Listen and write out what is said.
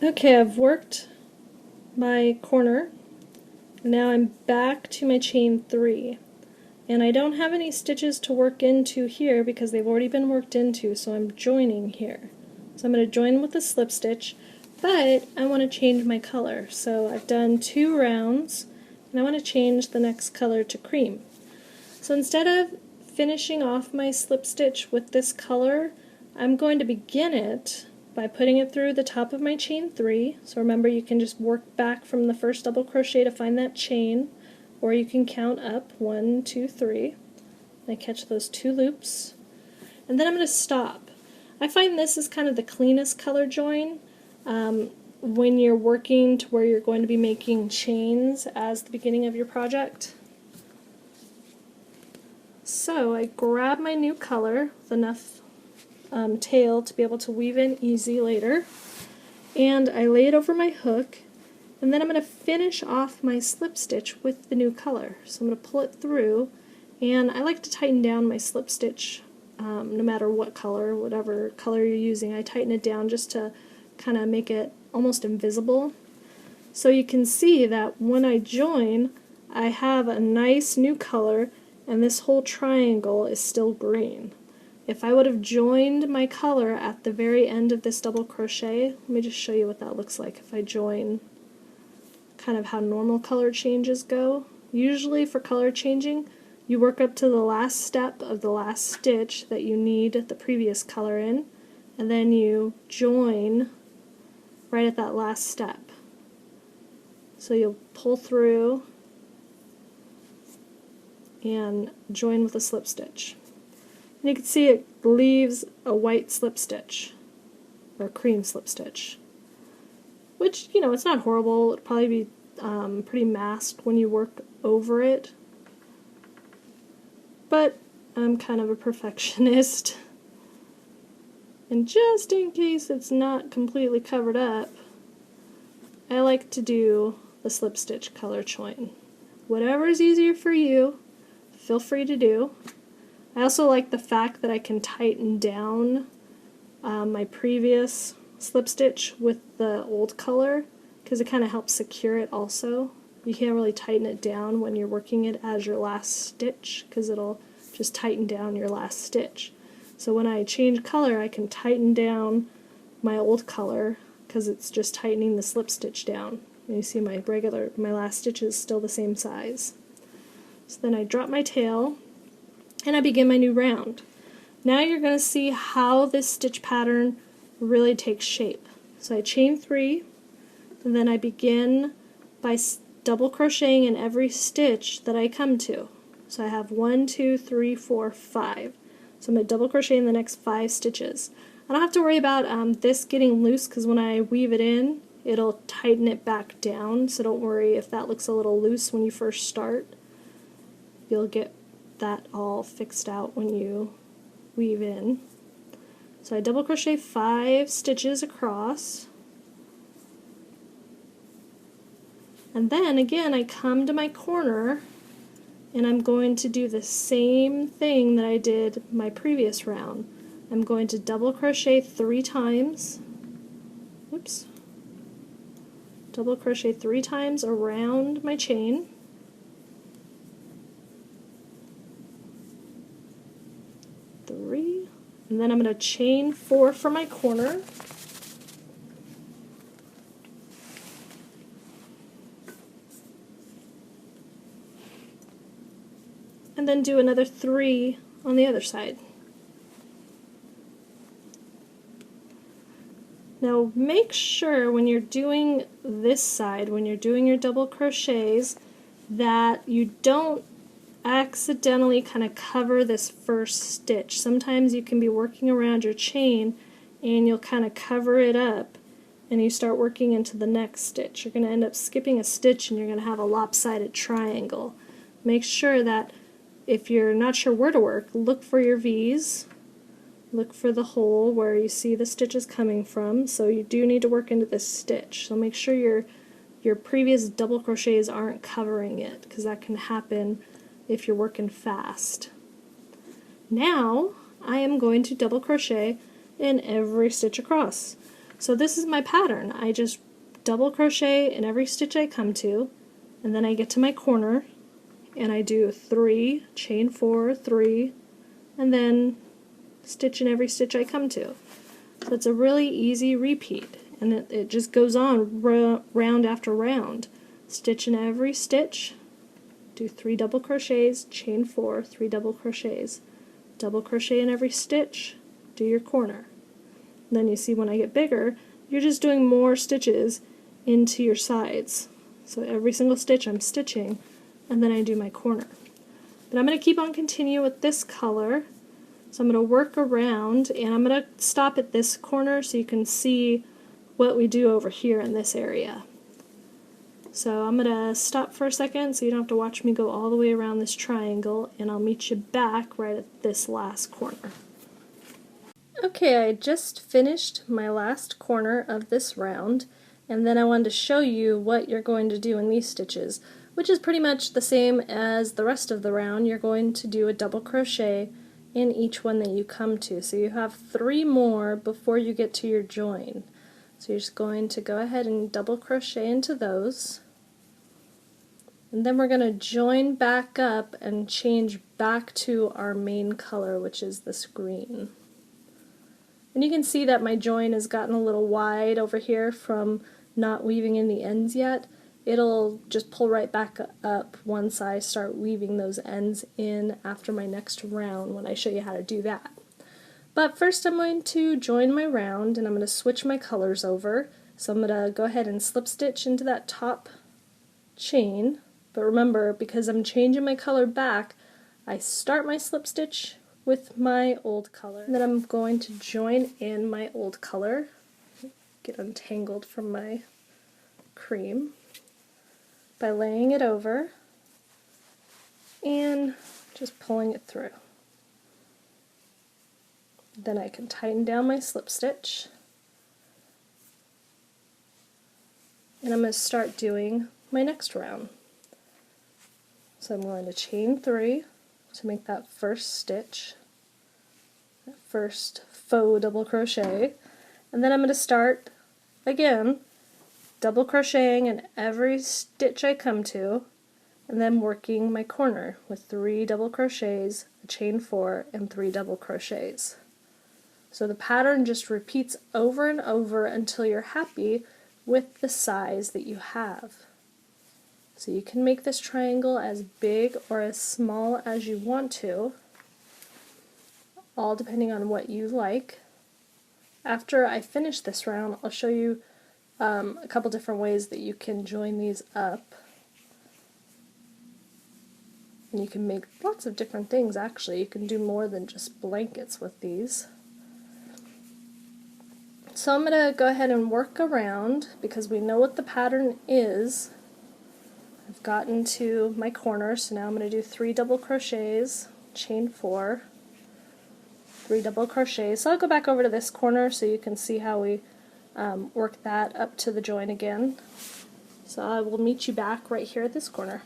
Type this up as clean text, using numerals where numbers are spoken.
Okay, I've worked my corner. Now I'm back to my chain 3. And I don't have any stitches to work into here because they've already been worked into, so I'm joining here. So I'm going to join with a slip stitch, but I want to change my color. So I've done 2 rounds, and I want to change the next color to cream. So instead of finishing off my slip stitch with this color, I'm going to begin it by putting it through the top of my chain 3. So remember, you can just work back from the first double crochet to find that chain, or you can count up 1, 2, 3. I catch those 2 loops, and then I'm going to stop. I find this is kind of the cleanest color join when you're working to where you're going to be making chains as the beginning of your project. So I grab my new color with enough tail to be able to weave in easy later, and I lay it over my hook, and then I'm going to finish off my slip stitch with the new color. So I'm going to pull it through, and I like to tighten down my slip stitch no matter what color, whatever color you're using. I tighten it down just to kind of make it almost invisible. So you can see that when I join, I have a nice new color, and this whole triangle is still green. If I would have joined my color at the very end of this double crochet, let me just show you what that looks like if I join kind of how normal color changes go. Usually for color changing, you work up to the last step of the last stitch that you need the previous color in, and then you join right at that last step. So you'll pull through and join with a slip stitch. And you can see it leaves a white slip stitch, or a cream slip stitch, which, you know, it's not horrible. It'll probably be pretty masked when you work over it, but I'm kind of a perfectionist, and just in case it's not completely covered up, I like to do the slip stitch color join. Whatever is easier for you, feel free to do. I also like the fact that I can tighten down my previous slip stitch with the old color, because it kind of helps secure it also. You can't really tighten it down when you're working it as your last stitch, because it'll just tighten down your last stitch. So when I change color, I can tighten down my old color because it's just tightening the slip stitch down. And you see my last stitch is still the same size. So then I drop my tail, and I begin my new round. Now you're going to see how this stitch pattern really takes shape. So I chain 3, and then I begin by double crocheting in every stitch that I come to. So I have 1, 2, 3, 4, 5. So I'm going to double crochet in the next 5 stitches. I don't have to worry about this getting loose, because when I weave it in, it'll tighten it back down, so don't worry if that looks a little loose when you first start. You'll get that all fixed out when you weave in. So I double crochet 5 stitches across, and then again I come to my corner, and I'm going to do the same thing that I did my previous round. I'm going to double crochet 3 times. Oops. Double crochet 3 times around my chain. And then I'm going to chain 4 for my corner. And then do another 3 on the other side. Now make sure when you're doing this side, when you're doing your double crochets, that you don't accidentally kind of cover this first stitch. Sometimes you can be working around your chain and you'll kind of cover it up and you start working into the next stitch. You're going to end up skipping a stitch and you're going to have a lopsided triangle. Make sure that if you're not sure where to work, look for your V's, look for the hole where you see the stitches coming from. So you do need to work into this stitch. So make sure your previous double crochets aren't covering it, because that can happen if you're working fast. Now I am going to double crochet in every stitch across. So this is my pattern. I just double crochet in every stitch I come to, and then I get to my corner and I do 3, chain 4, 3, and then stitch in every stitch I come to. So it's a really easy repeat, and it just goes on round after round. Stitch in every stitch, do 3 double crochets, chain 4, 3 double crochets, double crochet in every stitch, do your corner. Then you see when I get bigger, you're just doing more stitches into your sides. So every single stitch I'm stitching, and then I do my corner. But I'm going to keep on continuing with this color. So I'm going to work around, and I'm going to stop at this corner so you can see what we do over here in this area. So I'm going to stop for a second so you don't have to watch me go all the way around this triangle, and I'll meet you back right at this last corner. Okay, I just finished my last corner of this round, and then I wanted to show you what you're going to do in these stitches, which is pretty much the same as the rest of the round. You're going to do a double crochet in each one that you come to. So you have 3 more before you get to your join. So you're just going to go ahead and double crochet into those. And then we're going to join back up and change back to our main color, which is this green. And you can see that my join has gotten a little wide over here from not weaving in the ends yet. It'll just pull right back up once I start weaving those ends in after my next round when I show you how to do that. But first I'm going to join my round, and I'm going to switch my colors over. So I'm going to go ahead and slip stitch into that top chain. But remember, because I'm changing my color back, I start my slip stitch with my old color. And then I'm going to join in my old color, get untangled from my cream, by laying it over and just pulling it through. Then I can tighten down my slip stitch, and I'm going to start doing my next round. So I'm going to chain 3 to make that first stitch, that first faux double crochet, and then I'm going to start again double crocheting in every stitch I come to, and then working my corner with 3 double crochets, a chain 4, and 3 double crochets. So the pattern just repeats over and over until you're happy with the size that you have. So you can make this triangle as big or as small as you want to, all depending on what you like. After I finish this round, I'll show you a couple different ways that you can join these up. And you can make lots of different things actually. You can do more than just blankets with these. So I'm going to go ahead and work around because we know what the pattern is. I've gotten to my corner, so now I'm going to do 3 double crochets, chain 4, 3 double crochets. So I'll go back over to this corner so you can see how we work that up to the join again. So I will meet you back right here at this corner.